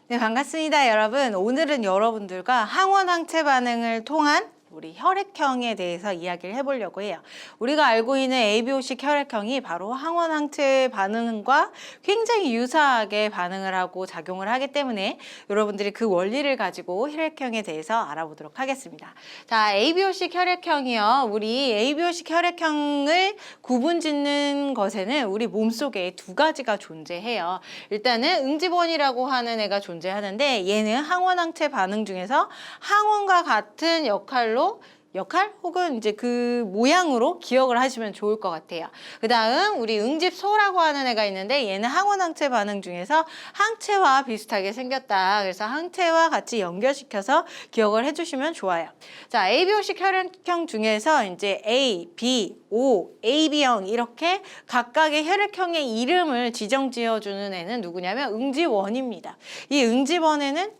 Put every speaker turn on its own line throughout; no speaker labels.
네, 반갑습니다, 여러분. 오늘은 여러분들과 항원 항체 반응을 통한 우리 혈액형에 대해서 이야기를 해보려고 해요. 우리가 알고 있는 ABO식 혈액형이 바로 항원 항체 반응과 굉장히 유사하게 반응을 하고 작용을 하기 때문에 여러분들이 그 원리를 가지고 혈액형에 대해서 알아보도록 하겠습니다. 자, ABO식 혈액형이요. 우리 ABO식 혈액형을 구분짓는 것에는 우리 몸속에 두 가지가 존재해요. 일단은 응집원이라고 하는 애가 존재하는데 얘는 항원 항체 반응 중에서 항원과 같은 역할 혹은 이제 그 모양으로 기억을 하시면 좋을 것 같아요. 그 다음 우리 응집소라고 하는 애가 있는데 얘는 항원 항체 반응 중에서 항체와 비슷하게 생겼다. 그래서 항체와 같이 연결시켜서 기억을 해주시면 좋아요. 자, ABO식 혈액형 중에서 이제 A, B, O, AB형 이렇게 각각의 혈액형의 이름을 지정 지어주는 애는 누구냐면 응집원입니다. 이 응집원은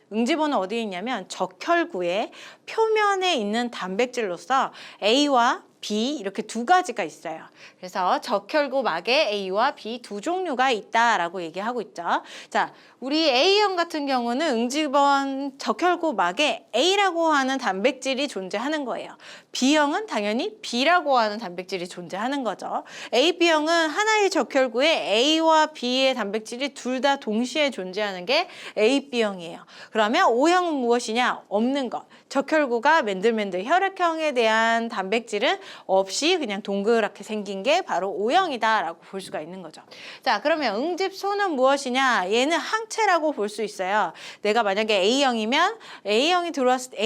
어디에 있냐면 적혈구의 표면에 있는 단백질로서 A와 B 이렇게 두 가지가 있어요. 그래서 적혈구 막에 A와 B 두 종류가 있다라고 얘기하고 있죠. 자, 우리 A형 같은 경우는 응집원 적혈구 막에 A라고 하는 단백질이 존재하는 거예요. B형은 당연히 B라고 하는 단백질이 존재하는 거죠. AB형은 하나의 적혈구에 A와 B의 단백질이 둘 다 동시에 존재하는 게 AB형이에요. 그러면 O형은 무엇이냐? 없는 것. 적혈구가 맨들맨들 혈액형에 대한 단백질은 없이 그냥 동그랗게 생긴 게 바로 O형이다라고 볼 수가 있는 거죠. 자, 그러면 응집소는 무엇이냐? 얘는 항체라고 볼 수 있어요. 내가 만약에 A형이면 A형이 들어왔을 때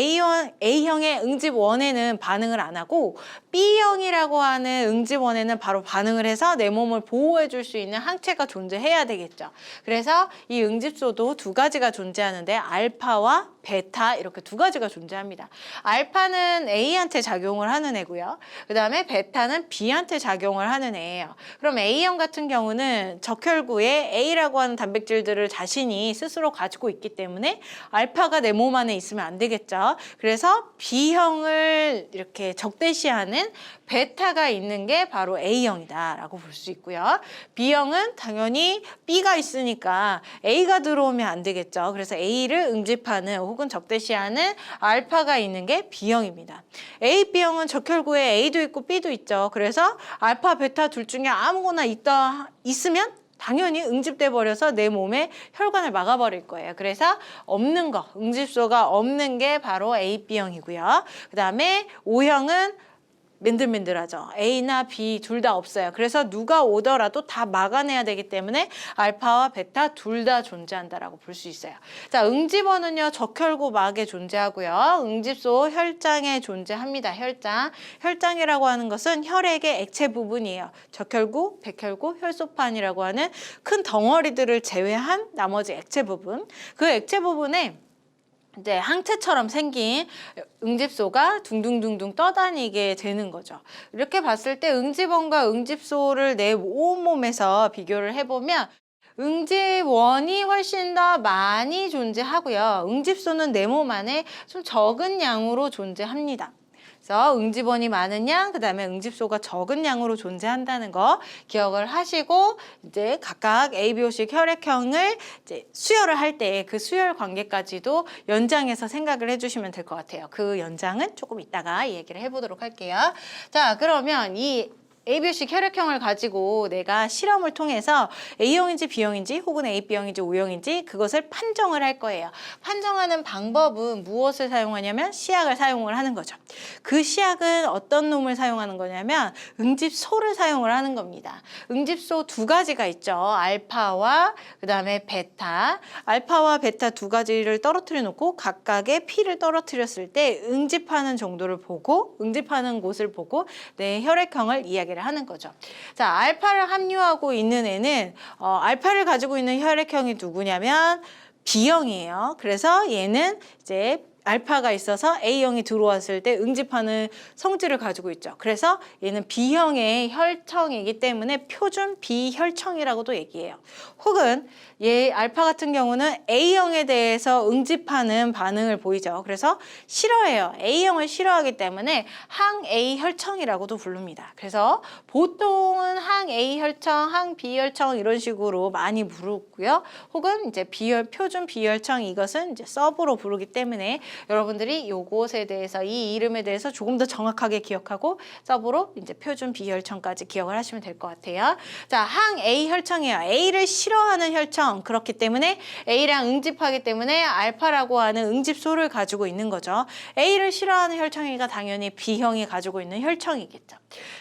A형의 응집원에는 반응을 안 하고 B형이라고 하는 응집원에는 바로 반응을 해서 내 몸을 보호해 줄 수 있는 항체가 존재해야 되겠죠. 그래서 이 응집소도 두 가지가 존재하는데 알파와 베타 이렇게 두 가지가 존재합니다. 알파는 A한테 작용을 하는 애고요. 그 다음에 베타는 B한테 작용을 하는 애예요. 그럼 A형 같은 경우는 적혈구에 A라고 하는 단백질들을 자신이 스스로 가지고 있기 때문에 알파가 내 몸 안에 있으면 안 되겠죠. 그래서 B형을 이렇게 적대시하는 베타가 있는 게 바로 A형이다라고 볼 수 있고요. B형은 당연히 B가 있으니까 A가 들어오면 안 되겠죠. 그래서 A를 응집하는 혹은 적대시하는 알파가 있는 게 B형입니다. AB형은 적혈구에 A도 있고 B도 있죠. 그래서 알파, 베타 둘 중에 아무거나 있으면 당연히 응집돼 버려서 내 몸에 혈관을 막아버릴 거예요. 그래서 없는 거, 응집소가 없는 게 바로 AB형이고요. 그 다음에 O형은 맨들맨들하죠. A나 B 둘 다 없어요. 그래서 누가 오더라도 다 막아내야 되기 때문에 알파와 베타 둘 다 존재한다라고 볼 수 있어요. 자, 응집원은요 적혈구 막에 존재하고요. 응집소 혈장에 존재합니다. 혈장이라고 하는 것은 혈액의 액체 부분이에요. 적혈구, 백혈구, 혈소판이라고 하는 큰 덩어리들을 제외한 나머지 액체 부분. 그 액체 부분에 이제 항체처럼 생긴 응집소가 둥둥둥둥 떠다니게 되는 거죠. 이렇게 봤을 때 응집원과 응집소를 내 온몸에서 비교를 해보면 응집원이 훨씬 더 많이 존재하고요. 응집소는 내 몸 안에 좀 적은 양으로 존재합니다. 그래서 응집원이 많은 양, 그 다음에 응집소가 적은 양으로 존재한다는 거 기억을 하시고 이제 각각 ABO식 혈액형을 이제 수혈을 할 때 그 수혈 관계까지도 연장해서 생각을 해주시면 될 것 같아요. 그 연장은 조금 이따가 얘기를 해보도록 할게요. 자, 그러면 이 ABO식 혈액형을 가지고 내가 실험을 통해서 A형인지 B형인지 혹은 AB형인지 O형인지 그것을 판정을 할 거예요. 판정하는 방법은 무엇을 사용하냐면 시약을 사용을 하는 거죠. 그 시약은 어떤 놈을 사용하는 거냐면 응집소를 사용을 하는 겁니다. 응집소 두 가지가 있죠. 알파와 그 다음에 베타. 알파와 베타 두 가지를 떨어뜨려 놓고 각각의 P를 떨어뜨렸을 때 응집하는 정도를 보고 응집하는 곳을 보고 내 혈액형을 이야기를 하는 거죠. 자, 알파를 함유하고 있는 애는 알파를 가지고 있는 혈액형이 누구냐면 B형이에요. 그래서 얘는 이제 알파가 있어서 A형이 들어왔을 때 응집하는 성질을 가지고 있죠. 그래서 얘는 B형의 혈청이기 때문에 표준 B혈청이라고도 얘기해요. 혹은 알파 같은 경우는 A형에 대해서 응집하는 반응을 보이죠. 그래서 싫어해요. A형을 싫어하기 때문에 항A 혈청이라고도 부릅니다. 그래서 보통은 항A 혈청, 항B 혈청 이런 식으로 많이 부르고요. 혹은 이제 표준 B혈청 이것은 이제 서브로 부르기 때문에 여러분들이 요것에 대해서 이 이름에 대해서 조금 더 정확하게 기억하고 서브로 이제 표준 B혈청까지 기억을 하시면 될 것 같아요. 자, 항A 혈청이에요. A를 싫어하는 혈청. 그렇기 때문에 A랑 응집하기 때문에 알파라고 하는 응집소를 가지고 있는 거죠. A를 싫어하는 혈청이니까 당연히 B형이 가지고 있는 혈청이겠죠.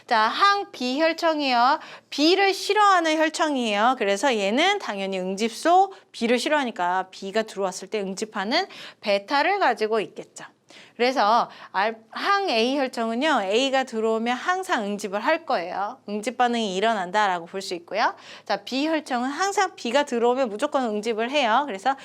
자, 항 B혈청이요. B를 싫어하는 혈청이에요. 그래서 얘는 당연히 응집소 B를 싫어하니까 B가 들어왔을 때 응집하는 베타를 가지고 있겠죠. 그래서 항 A 혈청은요, A가 들어오면 항상 응집을 할 거예요. 응집 반응이 일어난다라고 볼 수 있고요. 자, B 혈청은 항상 B가 들어오면 무조건 응집을 해요. 그래서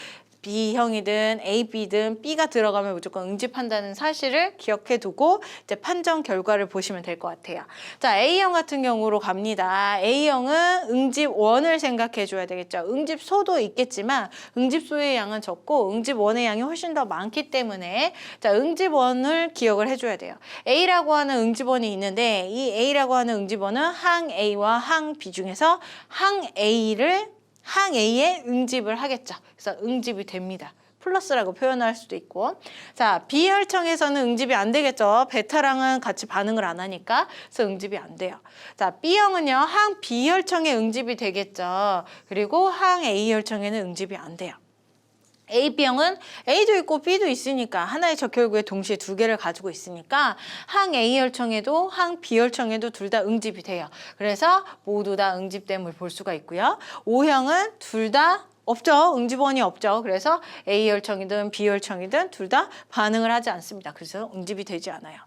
B형이든 AB든 B가 들어가면 무조건 응집한다는 사실을 기억해 두고 이제 판정 결과를 보시면 될 것 같아요. 자, A형 같은 경우로 갑니다. A형은 응집원을 생각해 줘야 되겠죠. 응집소도 있겠지만 응집소의 양은 적고 응집원의 양이 훨씬 더 많기 때문에 자, 응집원을 기억을 해줘야 돼요. A라고 하는 응집원이 있는데 이 A라고 하는 응집원은 항 A와 항 B 중에서 항 A에 응집을 하겠죠. 그래서 응집이 됩니다. 플러스라고 표현할 수도 있고. 자, B혈청에서는 응집이 안 되겠죠. 베타랑은 같이 반응을 안 하니까. 그래서 응집이 안 돼요. 자, B형은요. 항 B혈청에 응집이 되겠죠. 그리고 항 A혈청에는 응집이 안 돼요. AB형은 A도 있고 B도 있으니까 하나의 적혈구에 동시에 두 개를 가지고 있으니까 항 A혈청에도 항 B혈청에도 둘 다 응집이 돼요. 그래서 모두 다 응집됨을 볼 수가 있고요. O형은 둘 다 없죠. 응집원이 없죠. 그래서 A혈청이든 B혈청이든 둘 다 반응을 하지 않습니다. 그래서 응집이 되지 않아요.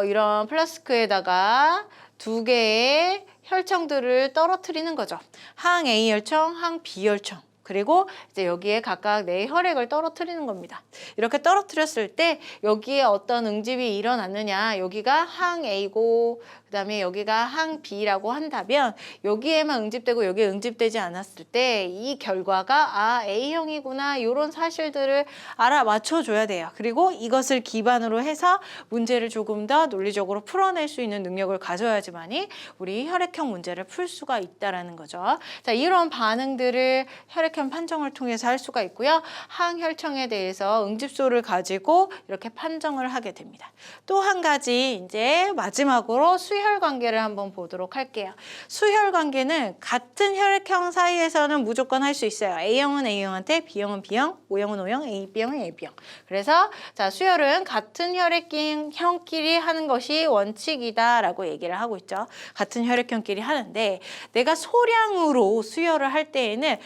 이런 플라스크에다가 두 개의 혈청들을 떨어뜨리는 거죠. 항 A혈청, 항 B혈청. 그리고 이제 여기에 각각 내 혈액을 떨어뜨리는 겁니다. 이렇게 떨어뜨렸을 때 여기에 어떤 응집이 일어났느냐, 여기가 항 A고 그다음에 여기가 항 B라고 한다면 여기에만 응집되고 여기에 응집되지 않았을 때 이 결과가 A형이구나 이런 사실들을 알아맞혀 줘야 돼요. 그리고 이것을 기반으로 해서 문제를 조금 더 논리적으로 풀어낼 수 있는 능력을 가져야지만이 우리 혈액형 문제를 풀 수가 있다라는 거죠. 자, 이런 반응들을 혈액형 판정을 통해서 할 수가 있고요. 항혈청에 대해서 응집소를 가지고 이렇게 판정을 하게 됩니다. 또 한 가지 이제 마지막으로 수혈 관계를 한번 보도록 할게요. 수혈 관계는 같은 혈액형 사이에서는 무조건 할 수 있어요. A형은 A형한테, B형은 B형, O형은 O형, AB형은 AB형. 그래서 자, 수혈은 같은 혈액형끼리 하는 것이 원칙이다라고 얘기를 하고 있죠. 같은 혈액형끼리 하는데 내가 소량으로 수혈을 할 때에는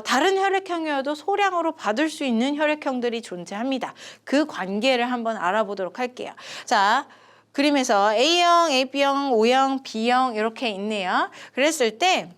다른 혈액형이어도 소량으로 받을 수 있는 혈액형들이 존재합니다. 그 관계를 한번 알아보도록 할게요. 자, 그림에서 A형, AB형, O형, B형 이렇게 있네요. 그랬을 때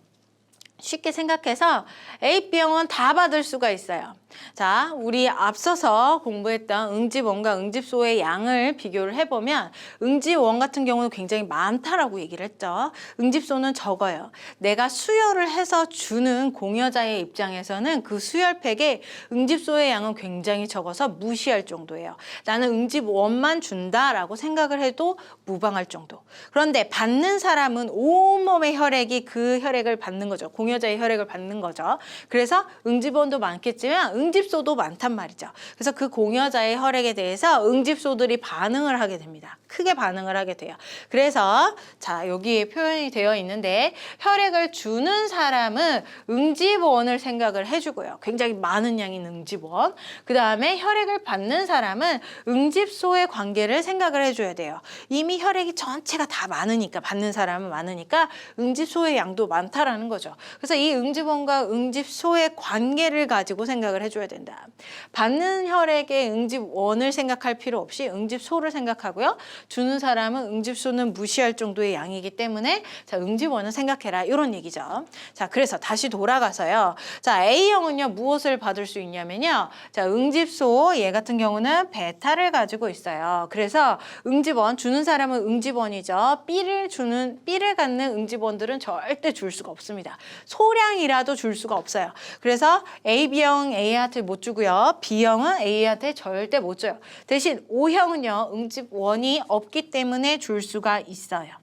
쉽게 생각해서 AB형은 다 받을 수가 있어요. 자, 우리 앞서서 공부했던 응집원과 응집소의 양을 비교를 해보면 응집원 같은 경우는 굉장히 많다라고 얘기를 했죠. 응집소는 적어요. 내가 수혈을 해서 주는 공여자의 입장에서는 그 수혈팩에 응집소의 양은 굉장히 적어서 무시할 정도예요. 나는 응집원만 준다라고 생각을 해도 무방할 정도. 그런데 받는 사람은 온몸의 혈액이 그 혈액을 받는 거죠. 공여자의 혈액을 받는 거죠. 그래서 응집원도 많겠지만 응집소도 많단 말이죠. 그래서 그 공여자의 혈액에 대해서 응집소들이 반응을 하게 됩니다. 크게 반응을 하게 돼요. 그래서 자, 여기에 표현이 되어 있는데 혈액을 주는 사람은 응집원을 생각을 해주고요. 굉장히 많은 양인 응집원. 그 다음에 혈액을 받는 사람은 응집소의 관계를 생각을 해줘야 돼요. 이미 혈액이 전체가 다 많으니까, 받는 사람은 많으니까 응집소의 양도 많다라는 거죠. 그래서 이 응집원과 응집소의 관계를 가지고 생각을 해줘야 돼요. 된다. 받는 혈액의 응집원을 생각할 필요 없이 응집소를 생각하고요. 주는 사람은 응집소는 무시할 정도의 양이기 때문에 자, 응집원을 생각해라. 이런 얘기죠. 자, 그래서 다시 돌아가서요. 자, A형은요, 무엇을 받을 수 있냐면요. 자, 응집소, 얘 같은 경우는 베타를 가지고 있어요. 그래서 응집원, 주는 사람은 응집원이죠. B를 갖는 응집원들은 절대 줄 수가 없습니다. 소량이라도 줄 수가 없어요. 그래서 AB형 A한테 못 주고요. B형은 A한테 절대 못 줘요. 대신 O형은요, 응집원이 없기 때문에 줄 수가 있어요.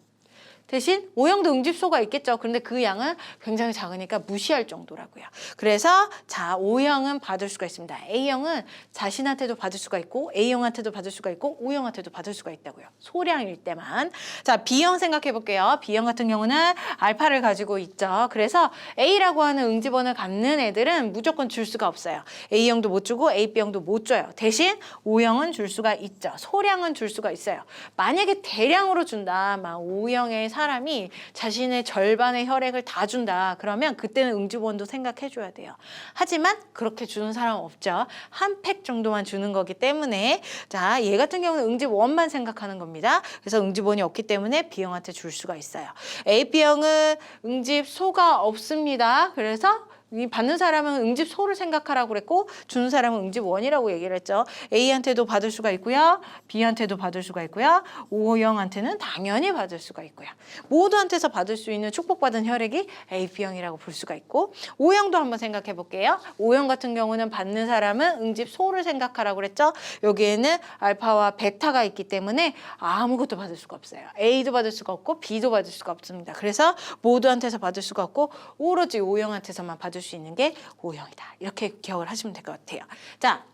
대신 O형도 응집소가 있겠죠. 그런데 그 양은 굉장히 작으니까 무시할 정도라고요. 그래서 자, O형은 받을 수가 있습니다. A형은 자신한테도 받을 수가 있고 A형한테도 받을 수가 있고 O형한테도 받을 수가 있다고요. 소량일 때만. 자, B형 생각해 볼게요. B형 같은 경우는 알파를 가지고 있죠. 그래서 A라고 하는 응집원을 갖는 애들은 무조건 줄 수가 없어요. A형도 못 주고 AB형도 못 줘요. 대신 O형은 줄 수가 있죠. 소량은 줄 수가 있어요. 만약에 대량으로 준다. 막 O형의 사람이 자신의 절반의 혈액을 다 준다. 그러면 그때는 응집원도 생각해 줘야 돼요. 하지만 그렇게 주는 사람은 없죠. 한 팩 정도만 주는 거기 때문에 자, 얘 같은 경우는 응집원만 생각하는 겁니다. 그래서 응집원이 없기 때문에 B형한테 줄 수가 있어요. AB형은 응집소가 없습니다. 그래서 이 받는 사람은 응집소를 생각하라고 그랬고 주는 사람은 응집원이라고 얘기를 했죠. A한테도 받을 수가 있고요. B한테도 받을 수가 있고요. O형한테는 당연히 받을 수가 있고요. 모두한테서 받을 수 있는 축복받은 혈액이 AB형이라고 볼 수가 있고 O형도 한번 생각해 볼게요. O형 같은 경우는 받는 사람은 응집소를 생각하라고 그랬죠. 여기에는 알파와 베타가 있기 때문에 아무것도 받을 수가 없어요. A도 받을 수가 없고 B도 받을 수가 없습니다. 그래서 모두한테서 받을 수가 없고 오로지 O형한테서만 받을 수 있는 게 O형이다. 이렇게 기억을 하시면 될 것 같아요. 자,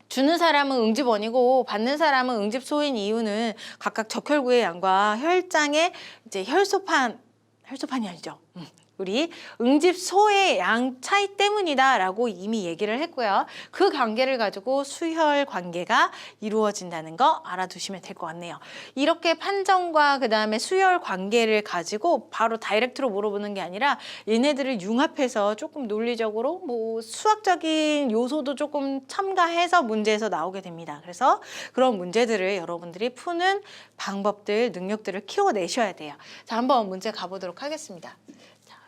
주는 사람은 응집원이고 받는 사람은 응집소인 이유는 각각 적혈구의 양과 혈장의 이제 혈소판이 아니죠. 우리 응집소의 양 차이 때문이다라고 이미 얘기를 했고요. 그 관계를 가지고 수혈 관계가 이루어진다는 거 알아두시면 될 것 같네요. 이렇게 판정과 그다음에 수혈 관계를 가지고 바로 다이렉트로 물어보는 게 아니라 얘네들을 융합해서 조금 논리적으로 뭐 수학적인 요소도 조금 첨가해서 문제에서 나오게 됩니다. 그래서 그런 문제들을 여러분들이 푸는 방법들, 능력들을 키워내셔야 돼요. 자, 한번 문제 가보도록 하겠습니다.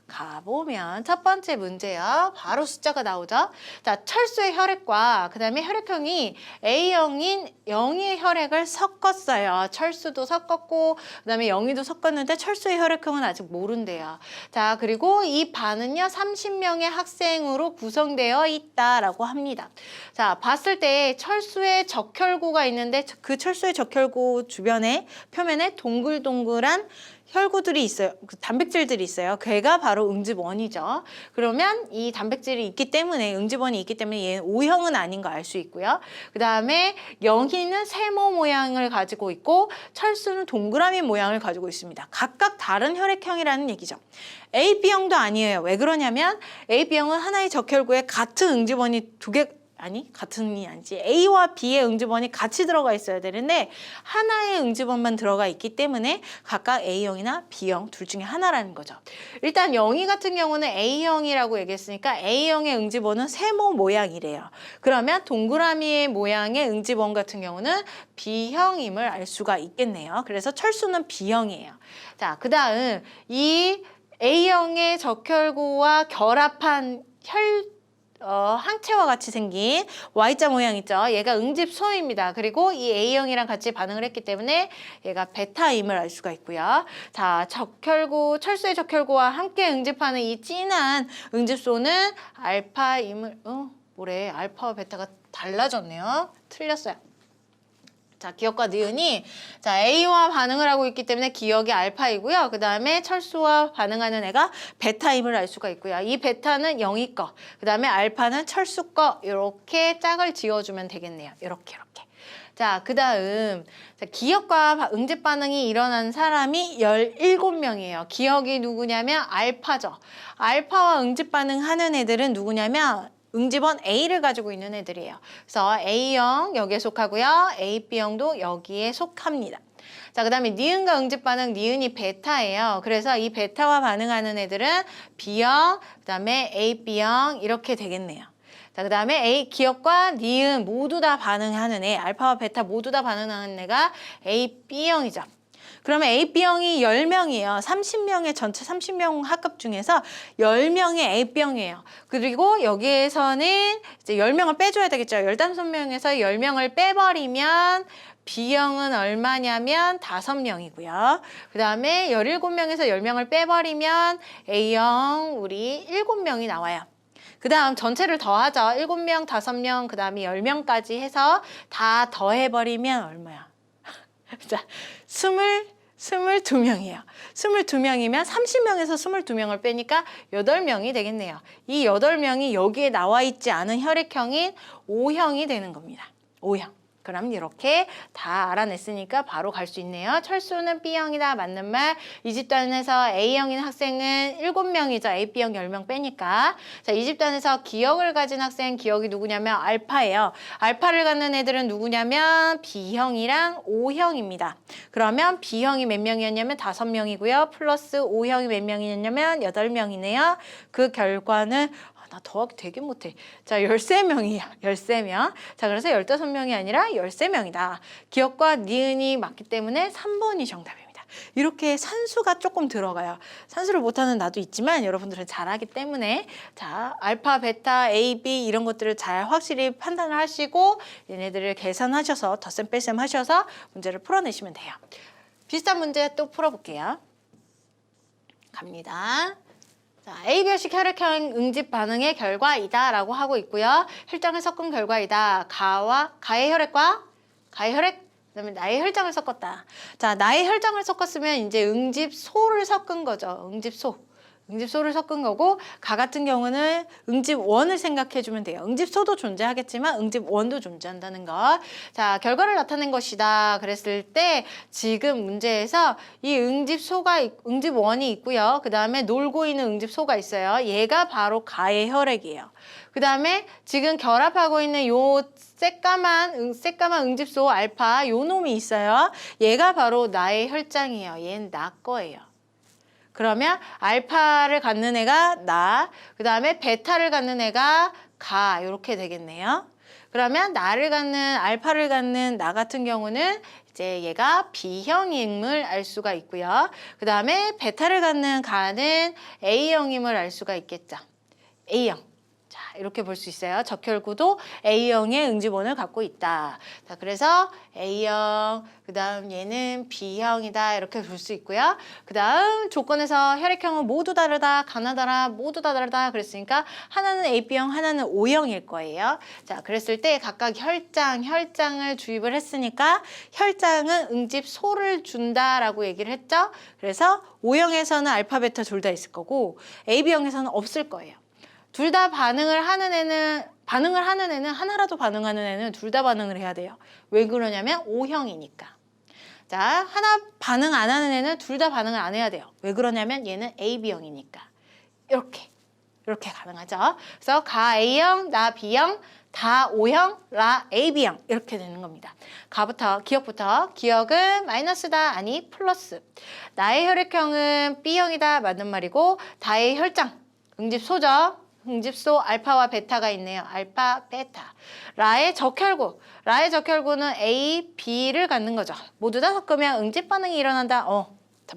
가보면 첫 번째 문제요. 바로 숫자가 나오죠. 자, 철수의 혈액과 그 다음에 혈액형이 A형인 영희의 혈액을 섞었어요. 철수도 섞었고 그 다음에 영희도 섞었는데 철수의 혈액형은 아직 모른대요. 자, 그리고 이 반은요 30명의 학생으로 구성되어 있다라고 합니다. 자, 봤을 때 철수의 적혈구가 있는데 그 철수의 적혈구 주변에 표면에 동글동글한 혈구들이 있어요. 그 단백질들이 있어요. 걔가 바로 응집원이죠. 그러면 이 단백질이 있기 때문에 응집원이 있기 때문에 얘는 O형은 아닌 거 알 수 있고요. 그 다음에 영희는 세모 모양을 가지고 있고 철수는 동그라미 모양을 가지고 있습니다. 각각 다른 혈액형이라는 얘기죠. AB형도 아니에요. 왜 그러냐면 AB형은 하나의 적혈구에 같은 응집원이 같은이 아니지. A와 B의 응집원이 같이 들어가 있어야 되는데 하나의 응집원만 들어가 있기 때문에 각각 A형이나 B형 둘 중에 하나라는 거죠. 일단 영희 같은 경우는 A형이라고 얘기했으니까 A형의 응집원은 세모 모양이래요. 그러면 동그라미의 모양의 응집원 같은 경우는 B형임을 알 수가 있겠네요. 그래서 철수는 B형이에요. 자, 그 다음 이 A형의 적혈구와 결합한 항체와 같이 생긴 Y자 모양 있죠. 얘가 응집소입니다. 그리고 이 A형이랑 같이 반응을 했기 때문에 얘가 베타임을 알 수가 있고요. 자, 철수의 적혈구와 함께 응집하는 이 진한 응집소는 알파임을, 알파와 베타가 달라졌네요. 틀렸어요. 자, 기억과 니은이 자 A와 반응을 하고 있기 때문에 기억이 알파이고요. 그 다음에 철수와 반응하는 애가 베타임을 알 수가 있고요. 이 베타는 영희 거, 그 다음에 알파는 철수 거 이렇게 짝을 지어주면 되겠네요. 이렇게. 자, 그 다음 기억과 응집 반응이 일어난 사람이 17명이에요. 기억이 누구냐면 알파죠. 알파와 응집 반응하는 애들은 누구냐면 응집원 A를 가지고 있는 애들이에요. 그래서 A형 여기에 속하고요. AB형도 여기에 속합니다. 자, 그 다음에 니은과 응집 반응, 니은이 베타예요. 그래서 이 베타와 반응하는 애들은 B형, 그 다음에 AB형 이렇게 되겠네요. 자, 그 다음에 A, 기억과 니은 모두 다 반응하는 애, 알파와 베타 모두 다 반응하는 애가 A, B형이죠. 그러면 A, B형이 10명이에요. 30명의 전체 30명 합급 중에서 10명의 A, B형이에요. 그리고 여기에서는 이제 10명을 빼줘야 되겠죠. 15명에서 10명을 빼버리면 B형은 얼마냐면 5명이고요. 그 다음에 17명에서 10명을 빼버리면 A형 우리 7명이 나와요. 그 다음 전체를 더하죠. 7명, 5명, 그 다음에 10명까지 해서 다 더해버리면 얼마야? 자, 22명이에요. 22명이면 30명에서 22명을 빼니까 8명이 되겠네요. 이 8명이 여기에 나와 있지 않은 혈액형인 O형이 되는 겁니다. O형. 그럼 이렇게 다 알아냈으니까 바로 갈 수 있네요. 철수는 B형이다. 맞는 말. 이 집단에서 A형인 학생은 7명이죠. A, B형 10명 빼니까. 자, 이 집단에서 기억을 가진 학생, 기억이 누구냐면 알파예요. 알파를 갖는 애들은 누구냐면 B형이랑 O형입니다. 그러면 B형이 몇 명이었냐면 5명이고요. 플러스 O형이 몇 명이었냐면 8명이네요. 그 결과는 나 더하기 되게 못해. 자, 13명이야. 13명. 자, 그래서 15명이 아니라 13명이다. 기억과 니은이 맞기 때문에 3번이 정답입니다. 이렇게 산수가 조금 들어가요. 산수를 못하는 나도 있지만 여러분들은 잘하기 때문에 자, 알파, 베타, A, B 이런 것들을 잘 확실히 판단을 하시고 얘네들을 계산하셔서 덧셈 뺄셈 하셔서 문제를 풀어내시면 돼요. 비슷한 문제 또 풀어볼게요. 갑니다. 자, A별식 혈액형 응집 반응의 결과이다 라고 하고 있고요. 혈장을 섞은 결과이다. 가의 혈액과 가의 혈액, 그다음에 나의 혈장을 섞었다. 자, 나의 혈장을 섞었으면 이제 응집소를 섞은 거죠. 응집소를 섞은 거고 가 같은 경우는 응집원을 생각해주면 돼요. 응집소도 존재하겠지만 응집원도 존재한다는 거. 자, 결과를 나타낸 것이다. 그랬을 때 지금 문제에서 이 응집원이 있고요. 그 다음에 놀고 있는 응집소가 있어요. 얘가 바로 가의 혈액이에요. 그 다음에 지금 결합하고 있는 요 새까만 응집소 알파 요 놈이 있어요. 얘가 바로 나의 혈장이에요. 얘는 나 거예요. 그러면 알파를 갖는 애가 나, 그 다음에 베타를 갖는 애가 가 이렇게 되겠네요. 그러면 알파를 갖는 나 같은 경우는 이제 얘가 B형임을 알 수가 있고요. 그 다음에 베타를 갖는 가는 A형임을 알 수가 있겠죠. A형. 자, 이렇게 볼 수 있어요. 적혈구도 A형의 응집원을 갖고 있다. 자, 그래서 A형, 그 다음 얘는 B형이다. 이렇게 볼 수 있고요. 그 다음 조건에서 혈액형은 모두 다르다, 가나다라, 모두 다 다르다. 그랬으니까 하나는 AB형, 하나는 O형일 거예요. 자, 그랬을 때 각각 혈장을 주입을 했으니까 혈장은 응집소를 준다라고 얘기를 했죠. 그래서 O형에서는 알파, 베타 둘 다 있을 거고 AB형에서는 없을 거예요. 둘 다 반응을 하는 애는 하나라도 반응하는 애는 둘 다 반응을 해야 돼요. 왜 그러냐면 O형이니까. 자, 하나 반응 안 하는 애는 둘 다 반응을 안 해야 돼요. 왜 그러냐면 얘는 AB형이니까. 이렇게 가능하죠. 그래서 가 A형, 나 B형, 다 O형, 라 AB형 이렇게 되는 겁니다. 기억은 마이너스다, 아니 플러스. 나의 혈액형은 B형이다, 맞는 말이고 다의 혈장, 응집소죠. 응집소 알파와 베타가 있네요. 알파, 베타. 라의 적혈구는 A, B를 갖는 거죠. 모두 다 섞으면 응집 반응이 일어난다.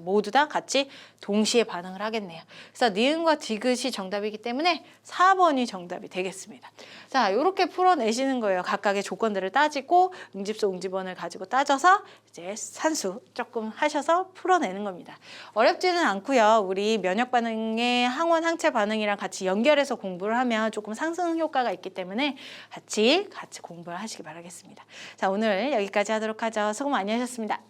모두 다 같이 동시에 반응을 하겠네요. 그래서 니은과 디귿이 정답이기 때문에 4번이 정답이 되겠습니다. 자, 이렇게 풀어내시는 거예요. 각각의 조건들을 따지고 응집소, 응집원을 가지고 따져서 이제 산수 조금 하셔서 풀어내는 겁니다. 어렵지는 않고요. 우리 면역 반응의 항원, 항체 반응이랑 같이 연결해서 공부를 하면 조금 상승 효과가 있기 때문에 같이 공부를 하시기 바라겠습니다. 자, 오늘 여기까지 하도록 하죠. 수고 많이 하셨습니다.